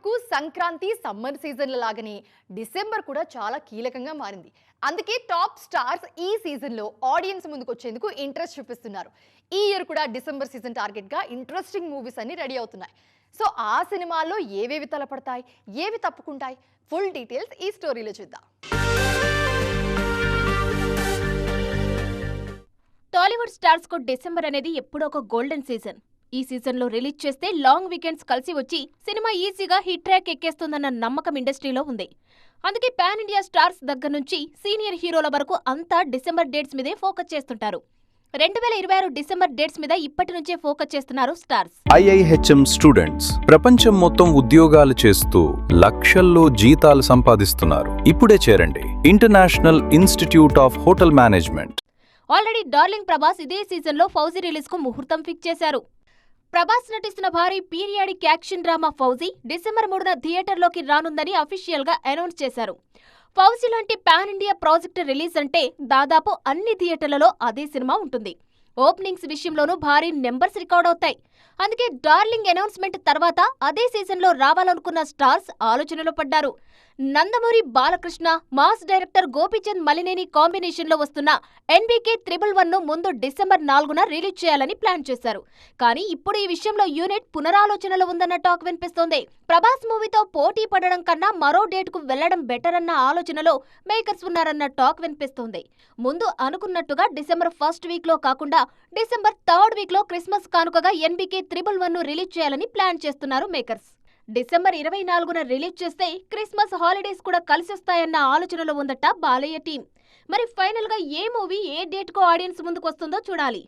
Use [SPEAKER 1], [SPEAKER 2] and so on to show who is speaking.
[SPEAKER 1] టాలీవుడ్కు Sankranti summer సీజన్ల లాగానే December కూడా చాలా కీలకంగా మారింది. అందుకే టాప్ స్టార్స్ ఈ సీజన్లో ఆడియన్స్ ముందుకు వచ్చేందుకు ఇంట్రెస్ట్ చూపిస్తున్నారు. ఈ ఇయర్ కూడా డిసెంబర్ సీజన్ టార్గెట్గా ఇంట్రెస్టింగ్ మూవీస్ అన్ని రెడీ అవుతున్నాయి. సో ఆ సినిమాల్లో ఏవేవి తలపడతాయి, ఏవి తప్పుకుంటాయి, ఫుల్ డీటెయిల్స్ ఈ స్టోరీలో చూద్దాం.
[SPEAKER 2] టాలీవుడ్ స్టార్స్ కు డిసెంబర్ అనేది ఎప్పుడో ఒక గోల్డెన్ సీజన్. ఈ సీజన్లో రిలీజ్ చేస్తే లాంగ్ వీకెండ్స్ కలిసి వచ్చి సినిమా ఈజీగా హిట్ ట్రాక్ ఎక్కేస్తుందన్న నమ్మకం ఇండస్ట్రీలో ఉంది. అందుకే పాన్ ఇండియా స్టార్స్ దగ్గర నుంచి సీనియర్ హీరోల వరకు అంతా డిసెంబర్ డేట్స్ మీదే ఫోకస్ చేస్తుంటారు. 2026 డిసెంబర్ డేట్స్ మీద ఇప్పటి నుంచే ఫోకస్ చేస్తున్నారు స్టార్స్.
[SPEAKER 3] IIHM స్టూడెంట్స్ ప్రపంచం మొత్తం ఉద్యోగాలు చేస్తూ లక్షల్లో జీతాలు సంపాదిస్తున్నారు. ఇప్పుడే చేరండి international institute of hotel management.
[SPEAKER 2] Already darling Prabhas ఇదే సీజన్లో ఫౌజీ రిలీజ్ కు ముహూర్తం ఫిక్స్ చేశారు. ప్రభాస్ నటిస్తున్న భారీ periodic action drama Fauji December 3న థియేటర్లోకి రానుందని అఫీషియల్ గా అనౌన్స్ చేశారు. ఫౌజీ లాంటి పాన్ ఇండియా ప్రాజెక్ట్ రిలీజ్ అంటే దాదాపు అన్ని థియేటర్లలో అదే సినిమా ఉంటుంది. ఓపెనింగ్స్ విషయంలోనూ భారీ నెంబర్స్ రికార్డ్ అవుతాయి. అందుకే డార్లింగ్ అనౌన్స్మెంట్ తర్వాత అదే సీజన్లో రావాలనుకున్న స్టార్స్ ఆలోచనలో పడ్డారు. నందమూరి బాలకృష్ణ, మాస్ డైరెక్టర్ గోపీచంద్ మలినేని కాంబినేషన్లో వస్తున్న NBK 111ను ముందు డిసెంబర్ 4న రిలీజ్ చేయాలని ప్లాన్ చేశారు. కానీ ఇప్పుడు ఈ విషయంలో యూనిట్ పునరాలోచనలో ఉందన్న టాక్ వినిపిస్తోంది. ప్రభాస్ మూవీతో పోటీ పడడం కన్నా మరో డేట్కు వెళ్లడం బెటర్ అన్న ఆలోచనలో మేకర్స్ ఉన్నారన్న టాక్ వినిపిస్తోంది. ముందు అనుకున్నట్టుగా డిసెంబర్ 1st వీక్లో కాకుండా డిసెంబర్ 3rd వీక్లో క్రిస్మస్ కానుకగా NBK 111ను రిలీజ్ చేయాలని ప్లాన్ చేస్తున్నారు మేకర్స్. డిసెంబర్ 24న రిలీజ్ చేస్తే క్రిస్మస్ హాలిడేస్ కూడా కలిసొస్తాయన్న ఆలోచనలో ఉందట బాలయ్య టీం. మరి ఫైనల్ గా ఏ మూవీ ఏ డేట్ కు ఆడియన్స్ ముందుకు వస్తుందో చూడాలి.